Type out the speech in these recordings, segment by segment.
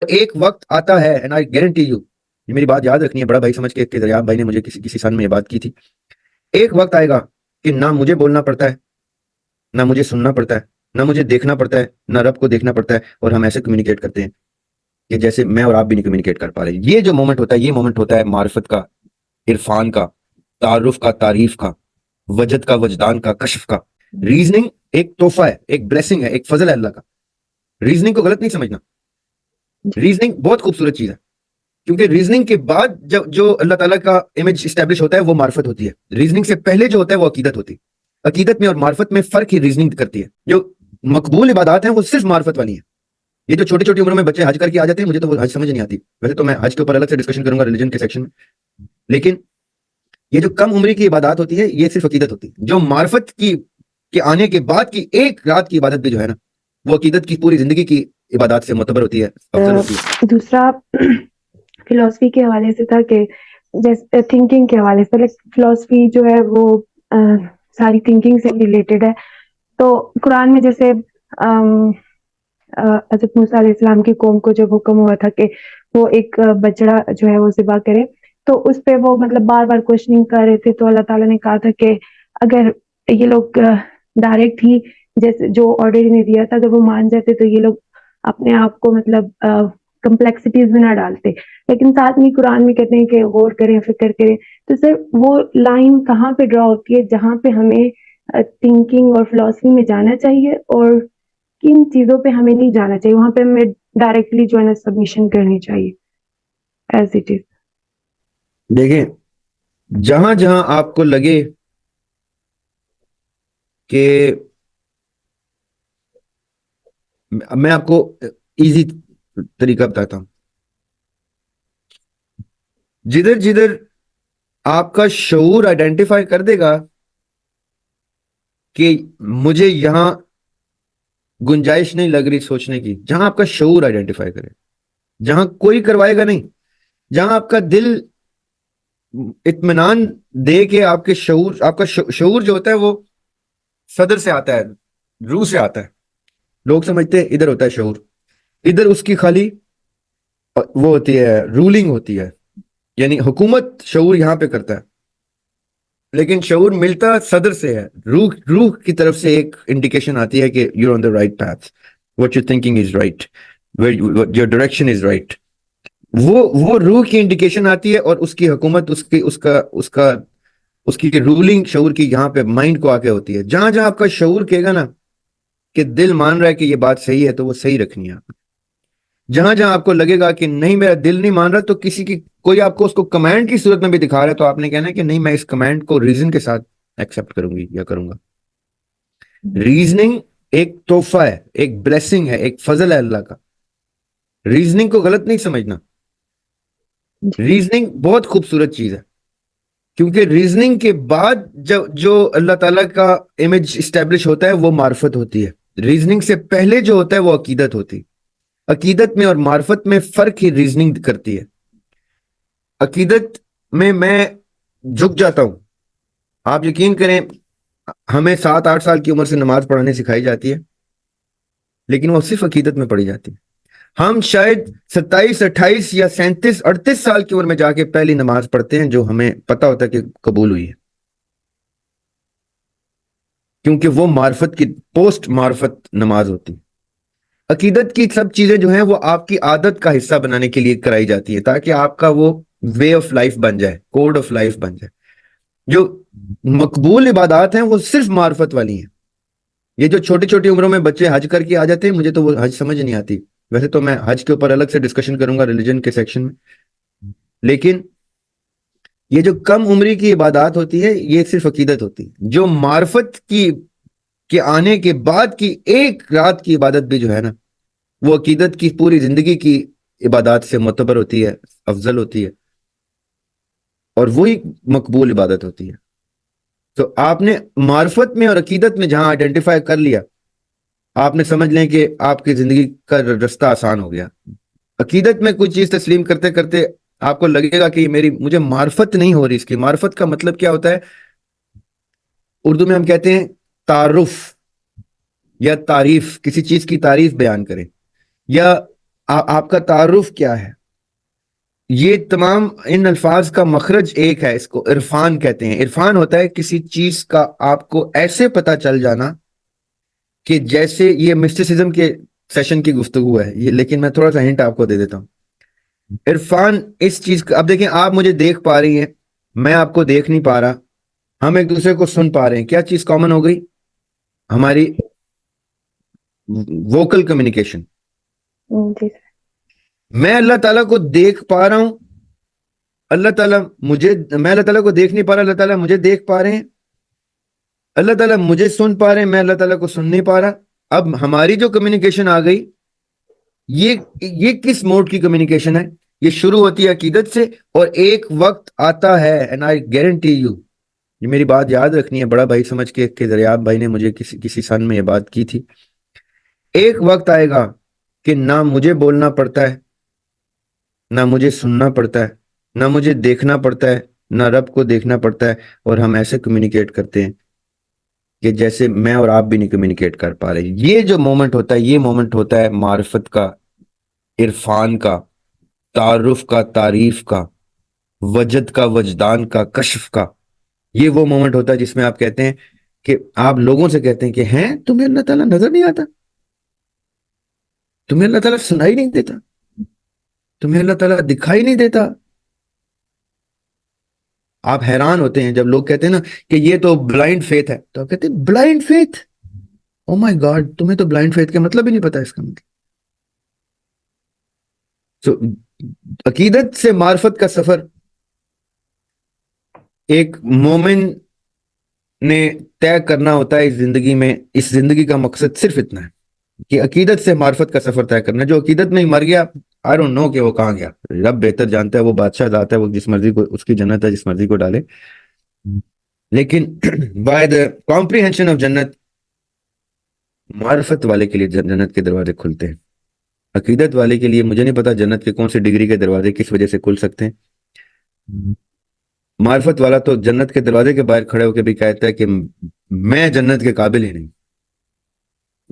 ایک وقت آتا ہے اینڈ آئی گارنٹی یو، یہ میری بات یاد رکھنی ہے، بڑا بھائی سمجھ کے کہ دریاب بھائی نے مجھے کسی سن میں یہ بات کی تھی، ایک وقت آئے گا کہ نہ مجھے بولنا پڑتا ہے، نہ مجھے سننا پڑتا ہے، نہ مجھے دیکھنا پڑتا ہے، نہ رب کو دیکھنا پڑتا ہے، اور ہم ایسے کمیونیکیٹ کرتے ہیں کہ جیسے میں اور آپ بھی نہیں کمیونیکیٹ کر پا رہے. یہ جو مومنٹ ہوتا ہے، یہ مومنٹ ہوتا ہے معرفت کا، عرفان کا، تعارف کا، تعریف کا، وجد کا، وجدان کا، کشف کا. ریزننگ ایک تحفہ ہے، ایک بلیسنگ ہے، ایک فضل ہے اللہ کا. ریزننگ کو غلط نہیں سمجھنا، ریزننگ بہت خوبصورت چیز ہے، کیونکہ ریزننگ کے بعد جو اللہ تعالیٰ کا امیج اسٹیبلش ہوتا ہے وہ معرفت ہوتی ہے. ریزننگ سے پہلے جو ہوتا ہے وہ عقیدت ہوتی ہے. عقیدت میں اور معرفت میں فرق ہی ریزننگ کرتی ہے. جو مقبول عبادات ہیں وہ صرف معرفت والی ہیں. یہ جو چھوٹی چھوٹی عمروں میں بچے حج کر کے آ جاتے ہیں، مجھے تو وہ حج سمجھ نہیں آتی. ویسے تو میں حج کے اوپر الگ سے ڈسکشن کروں گا ریلیجن کے سیکشن میں، لیکن یہ جو کم عمری کی عبادات ہوتی ہے یہ صرف عقیدت ہوتی ہے. جو معرفت کی کے آنے کے بعد کی ایک رات کی عبادت بھی جو ہے نا، وہ عقیدت کی پوری زندگی کی عبادات سے معتبر ہوتی ہے، افضل ہوتی ہے. دوسرا فلسفی کے حوالے سے تھا کہ جیسے تھنکنگ کے حوالے سے، فلسفی جو ہے وہ ساری تھنکنگ سے ریلیٹڈ ہے. تو قرآن میں جیسے حضرت موسیٰ علیہ السلام کی قوم کو جب حکم ہوا تھا کہ وہ ایک بچڑا جو ہے وہ ذبح کرے، تو اس پہ وہ مطلب بار بار کوشچننگ کر رہے تھے. تو اللہ تعالیٰ نے کہا تھا کہ اگر یہ لوگ ڈائریکٹ ہی جیسے جو آرڈر نے دیا تھا اگر وہ مان جاتے تو یہ لوگ اپنے آپ کو مطلب کمپلیکسٹیز میں نہ ڈالتے. لیکن ساتھ میں قرآن میں کہتے ہیں کہ غور کریں، فکر کریں. تو سر وہ لائن کہاں پہ ڈرا ہوتی ہے جہاں پہ ہمیں تھنکنگ اور فلسفی میں جانا چاہیے اور کن چیزوں پہ ہمیں نہیں جانا چاہیے؟ وہاں پہ ہمیں ڈائریکٹلی جو ہے نا سبمیشن کرنی چاہیے ایز اٹ از. دیکھیں، جہاں جہاں آپ کو لگے کہ میں آپ کو ایزی طریقہ بتاتا ہوں، جدھر جدھر آپ کا شعور آئیڈینٹیفائی کر دے گا کہ مجھے یہاں گنجائش نہیں لگ رہی سوچنے کی، جہاں آپ کا شعور آئیڈینٹیفائی کرے، جہاں کوئی کروائے گا نہیں، جہاں آپ کا دل اطمینان دے کہ آپ کے شعور، آپ کا شعور جو ہوتا ہے وہ صدر سے آتا ہے، روح سے آتا ہے. لوگ سمجھتے ہیں ادھر ہوتا ہے شعور، ادھر اس کی خالی وہ ہوتی ہے، رولنگ ہوتی ہے، یعنی حکومت شعور یہاں پہ کرتا ہے. لیکن شعور ملتا صدر سے ہے، روح کی طرف سے ایک انڈیکیشن آتی ہے کہ you on the right path, what you thinking is right, your direction is right. وہ روح کی انڈیکیشن آتی ہے، اور اس کی حکومت، اس کی رولنگ شعور کی یہاں پہ مائنڈ کو آ کے ہوتی ہے. جہاں جہاں آپ کا شعور کہے گا نا کہ دل مان رہا ہے کہ یہ بات صحیح ہے، تو وہ صحیح رکھنی ہے. جہاں جہاں آپ کو لگے گا کہ نہیں میرا دل نہیں مان رہا، تو کوئی آپ کو اس کو کمانڈ کی صورت میں بھی دکھا رہا ہے، تو آپ نے کہنا ہے کہ نہیں، میں اس کمانڈ کو ریزن کے ساتھ ایکسپٹ کروں گی یا کروں گا. ریزننگ ایک تحفہ ہے، ایک بلیسنگ ہے، ایک فضل ہے اللہ کا. ریزننگ کو غلط نہیں سمجھنا، ریزننگ بہت خوبصورت چیز ہے، کیونکہ ریزننگ کے بعد جو اللہ تعالیٰ کا امیج اسٹیبلش ہوتا ہے وہ معرفت ہوتی ہے. ریزننگ سے پہلے جو ہوتا ہے وہ عقیدت ہوتی ہے. عقیدت میں اور معرفت میں فرق ہی ریزننگ کرتی ہے. عقیدت میں جھک جاتا ہوں. آپ یقین کریں، ہمیں 7-8 سال کی عمر سے نماز پڑھانی سکھائی جاتی ہے، لیکن وہ صرف عقیدت میں پڑھی جاتی ہے. ہم شاید 27، 28 یا 37، 38 سال کی عمر میں جا کے پہلی نماز پڑھتے ہیں جو ہمیں پتا ہوتا ہے کہ قبول ہوئی ہے، کیونکہ وہ معرفت کی پوسٹ معرفت نماز ہوتی ہے. عقیدت کی سب چیزیں جو ہیں وہ آپ کی عادت کا حصہ بنانے کے لیے کرائی جاتی ہے، تاکہ آپ کا وہ وے آف لائف بن جائے، کوڈ آف لائف بن جائے. جو مقبول عبادات ہیں وہ صرف معرفت والی ہیں. یہ جو چھوٹی چھوٹی عمروں میں بچے حج کر کے آ جاتے ہیں، مجھے تو وہ حج سمجھ نہیں آتی. ویسے تو میں حج کے اوپر الگ سے ڈسکشن کروں گا ریلیجن کے سیکشن میں، لیکن یہ جو کم عمری کی عبادات ہوتی ہے یہ صرف عقیدت ہوتی ہے. جو معرفت کے آنے کے بعد کی ایک رات کی عبادت بھی جو ہے نا، وہ عقیدت کی پوری زندگی کی عبادات سے معتبر ہوتی ہے، افضل ہوتی ہے، اور وہی مقبول عبادت ہوتی ہے. تو آپ نے معرفت میں اور عقیدت میں جہاں آئیڈینٹیفائی کر لیا، آپ نے سمجھ لیں کہ آپ کی زندگی کا رستہ آسان ہو گیا. عقیدت میں کوئی چیز تسلیم کرتے کرتے آپ کو لگے گا کہ مجھے معرفت نہیں ہو رہی. اس کی معرفت کا مطلب کیا ہوتا ہے؟ اردو میں ہم کہتے ہیں تعارف یا تعریف، کسی چیز کی تعریف بیان کریں، یا آپ کا تعارف کیا ہے. یہ تمام ان الفاظ کا مخرج ایک ہے, اس کو عرفان کہتے ہیں. عرفان ہوتا ہے کسی چیز کا آپ کو ایسے پتا چل جانا کہ جیسے, یہ مسٹیسزم کے سیشن کی گفتگو ہے یہ, لیکن میں تھوڑا سا ہنٹ آپ کو دے دیتا ہوں. عرفان اس چیز کا, اب دیکھیں آپ مجھے دیکھ پا رہی ہیں, میں آپ کو دیکھ نہیں پا رہا, ہم ایک دوسرے کو سن پا رہے ہیں, کیا چیز کامن ہو گئی؟ ہماری ووکل کمیونیکیشن. جی سر. میں اللہ تعالیٰ کو دیکھ پا رہا ہوں, اللہ تعالیٰ مجھے, میں اللہ تعالیٰ کو دیکھ نہیں پا رہا, اللہ تعالیٰ مجھے دیکھ پا رہے ہیں, اللہ تعالیٰ مجھے سن پا رہے ہیں, میں اللہ تعالیٰ کو سن نہیں پا رہا. اب ہماری جو کمیونیکیشن آ گئی, یہ کس موڈ کی کمیونیکیشن ہے؟ یہ شروع ہوتی ہے عقیدت سے, اور ایک وقت آتا ہے, اینڈ آئی گارنٹی یو, یہ میری بات یاد رکھنی ہے بڑا بھائی سمجھ کے, کہ دریاب بھائی نے مجھے کسی سن میں یہ بات کی تھی. ایک وقت آئے گا کہ نہ مجھے بولنا پڑتا ہے, نہ مجھے سننا پڑتا ہے, نہ مجھے دیکھنا پڑتا ہے, نہ رب کو دیکھنا پڑتا ہے, اور ہم ایسے کمیونیکیٹ کرتے ہیں کہ جیسے میں اور آپ بھی نہیں کمیونیکیٹ کر پا رہے. یہ جو مومنٹ ہوتا ہے, یہ مومنٹ ہوتا ہے معرفت کا, عرفان کا, تعارف کا, تعریف کا, وجد کا, وجدان کا, کشف کا. یہ وہ مومنٹ ہوتا ہے جس میں آپ کہتے ہیں کہ آپ لوگوں سے کہتے ہیں کہ ہیں تمہیں اللہ تعالیٰ نظر نہیں آتا, تمہیں اللہ تعالیٰ سنائی نہیں دیتا, تمہیں اللہ تعالیٰ دکھائی نہیں دیتا. آپ حیران ہوتے ہیں جب لوگ کہتے ہیں نا کہ یہ تو بلائنڈ فیتھ ہے, تو آپ کہتے ہیں بلائنڈ فیتھ, او مائی گاڈ, تمہیں تو بلائنڈ فیتھ کا مطلب ہی نہیں پتا اس کا مطلب. So, عقیدت سے معرفت کا سفر ایک مومن نے طے کرنا ہوتا ہے اس زندگی میں. اس زندگی کا مقصد صرف اتنا ہے کہ عقیدت سے معرفت کا سفر طے کرنا. جو عقیدت میں ہی مر گیا, I don't know کہ وہ کہاں گیا, رب بہتر جانتا ہے, وہ بادشاہ ذات ہے, وہ جس مرضی کو, اس کی جنت ہے, جس مرضی کو ڈالے. لیکن by the comprehension of جنت, معرفت والے کے لیے جنت کے دروازے کھلتے ہیں. عقیدت والے کے لیے مجھے نہیں پتا جنت کے کون سی ڈگری کے دروازے کس وجہ سے کھل سکتے ہیں. معرفت والا تو جنت کے دروازے کے باہر کھڑے ہو کے بھی کہتا ہے کہ میں جنت کے قابل ہی نہیں.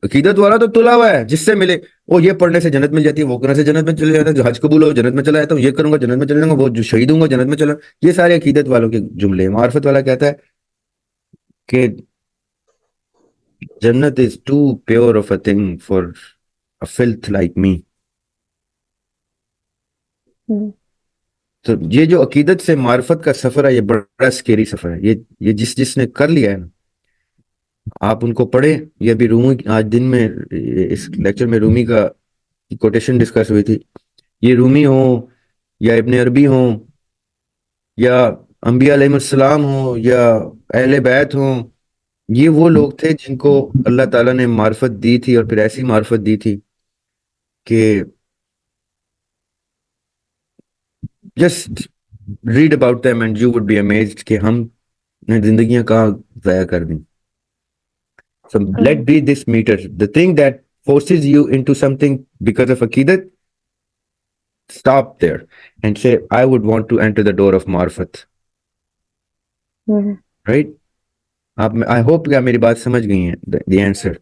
عقیدت والا تو تلا ہوا ہے, جس سے ملے وہ یہ پڑھنے سے جنت مل جاتی ہے, وہ کرنے سے جنت میں چلے جاتا ہے, جو حج قبول ہو جنت میں چلا جاتا ہوں, یہ کروں گا جنت میں چلے جاؤں گا, وہ جو شہید ہوں گا جنت میں چلا. یہ سارے عقیدت والوں کے جملے ہیں. معرفت والا کہتا ہے کہ جنت is too pure of a thing for a filth like me. تو یہ جو عقیدت سے معرفت کا سفر ہے, یہ بڑا سکیری سفر ہے. یہ جس نے کر لیا ہے نا, آپ ان کو پڑھیں. یہ ابھی رومی, آج دن میں اس لیکچر میں رومی کا کوٹیشن ڈسکس ہوئی تھی. یہ رومی ہوں یا ابن عربی ہوں یا انبیاء علیہ السلام ہوں یا اہل بیت ہوں, یہ وہ لوگ تھے جن کو اللہ تعالیٰ نے معرفت دی تھی, اور پھر ایسی معرفت دی تھی کہ just read about them and you would be amazed کہ ہم نے زندگیاں کہاں ضائع کر دیں. So let be this meter. The thing that forces you into something because of aqidat, stop there and say, I would want to enter the door of marfat. Right? I hope کہ آپ میری بات سمجھ گئی ہیں. The answer.